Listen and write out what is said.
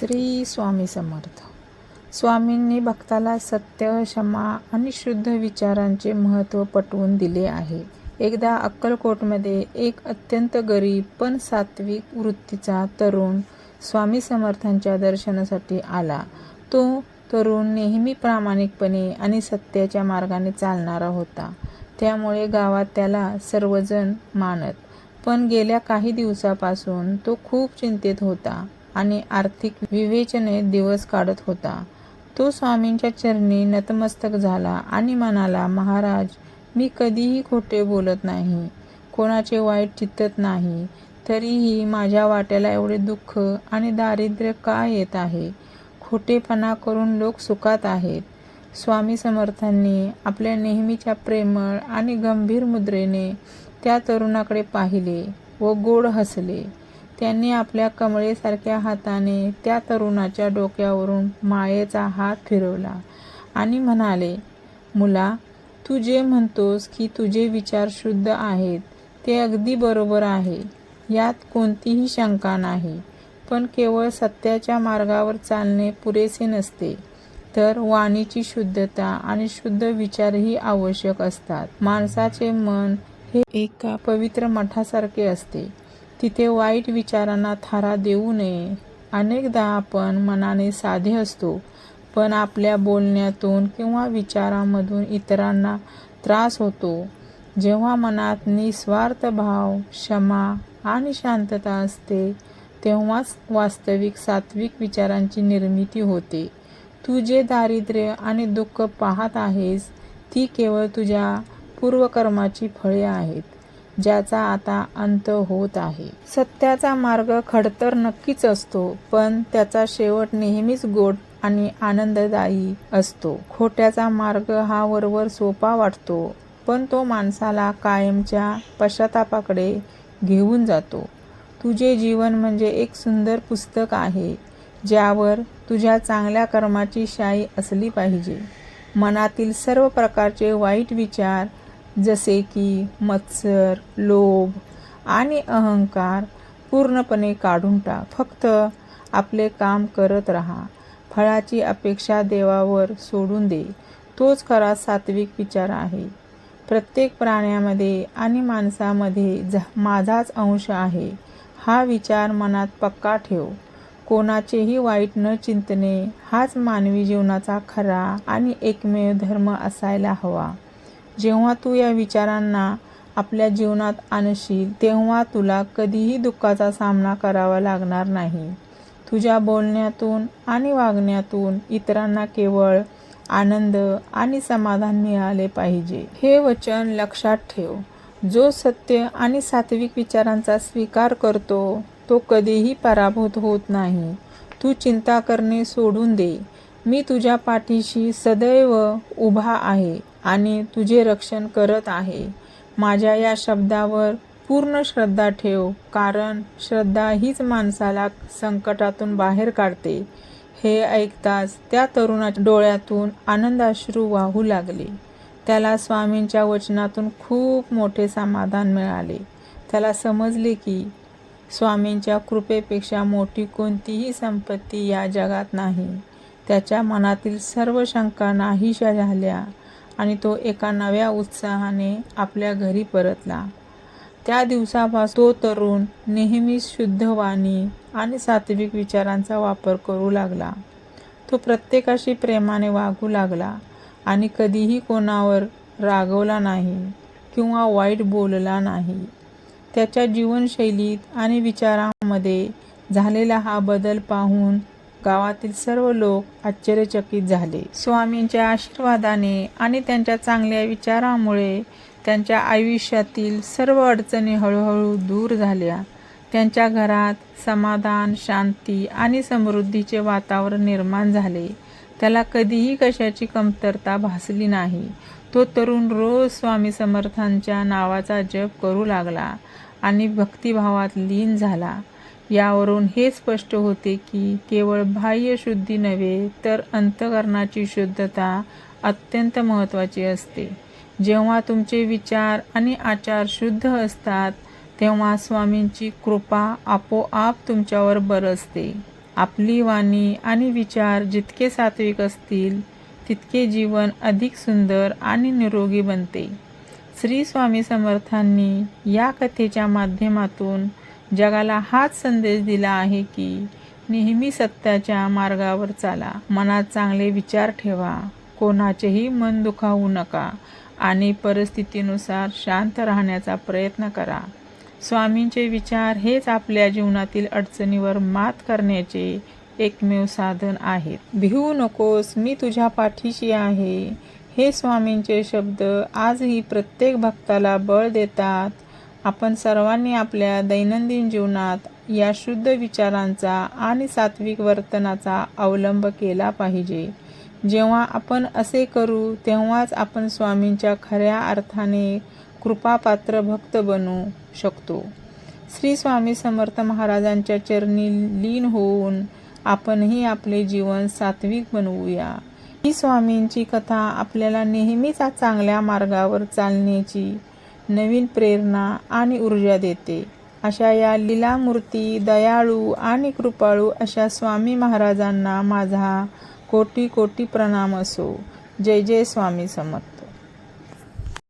श्री स्वामी समर्थ. स्वामींनी भक्ताला सत्य, क्षमा आणि शुद्ध विचारांचे महत्त्व पटवून दिले आहे. एकदा अक्कलकोटमध्ये एक अत्यंत गरीब पण सात्विक वृत्तीचा तरुण स्वामी समर्थांच्या दर्शनासाठी आला. तो तरुण नेहमी प्रामाणिकपणे आणि सत्याच्या मार्गाने चालणारा होता. त्यामुळे गावात त्याला सर्वजण मानत. पण गेल्या काही दिवसापासून तो खूप चिंतेत होता आणि आर्थिक विवेचनेत दिवस काढत होता. तो स्वामींच्या चरणी नतमस्तक झाला आणि म्हणाला, महाराज, मी कधीही खोटे बोलत नाही, कोणाचे वाईट चित्तत नाही. तरीही माझ्या वाट्याला एवढे दुःख आणि दारिद्र्य का येत आहे? खोटेपणा करून लोक सुखात आहेत. स्वामी समर्थांनी आपल्या नेहमीच्या प्रेमळ आणि गंभीर मुद्रेने त्या तरुणाकडे पाहिले व गोड हसले. त्यांनी आपल्या कमळेसारख्या हाताने त्या तरुणाच्या डोक्यावरून मायेचा हात फिरवला आणि म्हणाले, मुला, तू जे म्हणतोस की तुझे विचार शुद्ध आहेत ते अगदी बरोबर आहे. यात कोणतीही शंका नाही. पण केवळ सत्याच्या मार्गावर चालणे पुरेसे नसते, तर वाणीची शुद्धता आणि शुद्ध विचारही आवश्यक असतात. माणसाचे मन हे एका पवित्र मठासारखे असते. तिथे वाईट विचारांना थारा देऊ नये. अनेकदा आपण मनाने साधे असतो, पण आपल्या बोलण्यातून किंवा विचारामधून इतरांना त्रास होतो. जेव्हा मनात निस्वार्थ भाव, क्षमा आणि शांतता असते, तेव्हाच वास्तविक सात्विक विचारांची निर्मिती होते. तू जे दारिद्र्य आणि दुःख पाहत आहेस, ती केवळ तुझ्या पूर्वकर्माची फळे आहेत, ज्याचा आता अंत होत आहे. सत्याचा मार्ग खडतर नक्कीच असतो, पण त्याचा शेवट नेहमीच गोड आणि आनंददायी असतो. खोट्याचा मार्ग हा वरवर सोपा वाटतो, पण तो माणसाला कायमच्या पश्चातापाकडे घेऊन जातो. तुझे जीवन म्हणजे एक सुंदर पुस्तक आहे, ज्यावर तुझ्या चांगल्या कर्माची शाई असली पाहिजे. मनातील सर्व प्रकारचे वाईट विचार, जसे की मत्सर, लोभ आणि अहंकार, पूर्णपणे काढून टाक. फक्त आपले काम करत राहा. फळाची अपेक्षा देवावर सोडून दे. तोच खरा सात्विक विचार आहे. प्रत्येक प्राण्यामध्ये आणि माणसामध्ये माझाच अंश आहे, हा विचार मनात पक्का ठेव. कोणाचेही वाईट न चिंतणे हाच मानवी जीवनाचा खरा आणि एकमेव धर्म असायला हवा. जेव्हा तू या विचारांना आपल्या जीवनात आणशील, तेव्हा तुला कधीही दुःखाचा सामना करावा लागणार नाही. तुझ्या बोलण्यातून आणि वागण्यातून इतरांना केवळ आनंद आणि समाधान मिळाले पाहिजे. हे वचन लक्षात ठेव. जो सत्य आणि सात्विक विचारांचा स्वीकार करतो, तो कधीही पराभूत होत नाही. तू चिंता करणे सोडून दे. मी तुझ्या पाठीशी सदैव उभा आहे आणि तुझे रक्षण करत आहे. माझ्या या शब्दावर पूर्ण श्रद्धा ठेव, कारण श्रद्धा हीच माणसाला संकटातून बाहेर काढते. हे ऐकताच त्या तरुणाच्या डोळ्यातून आनंदाश्रू वाहू लागले. त्याला स्वामींच्या वचनातून खूप मोठे समाधान मिळाले. त्याला समजले की स्वामींच्या कृपेपेक्षा मोठी कोणतीही संपत्ती या जगात नाही. त्याच्या मनातील सर्व शंका नाहीशा झाल्या आणि तो एका नव्या उत्साहाने आपल्या घरी परतला. त्या दिवसापासून तो तरुण नेहमीच शुद्ध वाणी आणि सात्विक विचारांचा वापर करू लागला. तो प्रत्येकाशी प्रेमाने वागू लागला आणि कधीही कोणावर रागवला नाही किंवा वाईट बोलला नाही. त्याच्या जीवनशैलीत आणि विचारांमध्ये झालेला हा बदल पाहून गावातील सर्व लोक आश्चर्यचकित झाले. स्वामींच्या आशीर्वादाने आणि त्यांच्या चांगल्या विचारामुळे त्यांच्या आयुष्यातील सर्व अडचणी हळूहळू दूर झाल्या. त्यांच्या घरात समाधान, शांती आणि समृद्धीचे वातावरण निर्माण झाले. त्याला कधीही कशाची कमतरता भासली नाही. तो तरुण रोज स्वामी समर्थांच्या नावाचा जप करू लागला आणि भक्तिभावात लीन झाला. यावरून हे स्पष्ट होते की केवळ बाह्य शुद्धी नव्हे, तर अंतःकरणाची शुद्धता अत्यंत महत्त्वाची असते. जेव्हा तुमचे विचार आणि आचार शुद्ध असतात, तेव्हा स्वामींची कृपा आपोआप तुमच्यावर बरसते. आपली वाणी आणि विचार जितके सात्विक असतील तितके जीवन अधिक सुंदर आणि निरोगी बनते. श्री स्वामी समर्थांनी या कथेच्या माध्यमातून जगाला हाच संदेश दिला आहे की नेहमी सत्याच्या मार्गावर चाला, मनात चांगले विचार ठेवा, कोणाचेही मन दुखावू नका आणि परिस्थितीनुसार शांत राहण्याचा प्रयत्न करा. स्वामींचे विचार हेच आपल्या जीवनातील अडचणीवर मात करण्याचे एकमेव साधन आहेत. भिवू नकोस, मी तुझ्या पाठीशी आहे. हे स्वामींचे शब्द आजही प्रत्येक भक्ताला बळ देतात. आपण सर्वांनी आपल्या दैनंदिन जीवनात या शुद्ध विचारांचा आणि सात्विक वर्तनाचा अवलंब केला पाहिजे. जेव्हा आपण असे करू तेव्हाच आपण स्वामींच्या खऱ्या अर्थाने कृपापात्र भक्त बनू शकतो. श्री स्वामी समर्थ महाराजांच्या चरणी लीन होऊन आपणही आपले जीवन सात्विक बनवूया. ही स्वामींची कथा आपल्याला नेहमीच चांगल्या मार्गावर चालण्याची नवीन प्रेरणा आणि ऊर्जा देते. अशा या लीलामूर्ती, दयाळू आणि कृपाळू अशा स्वामी महाराजांना माझा कोटी कोटी प्रणाम असो. जय जय स्वामी समर्थ.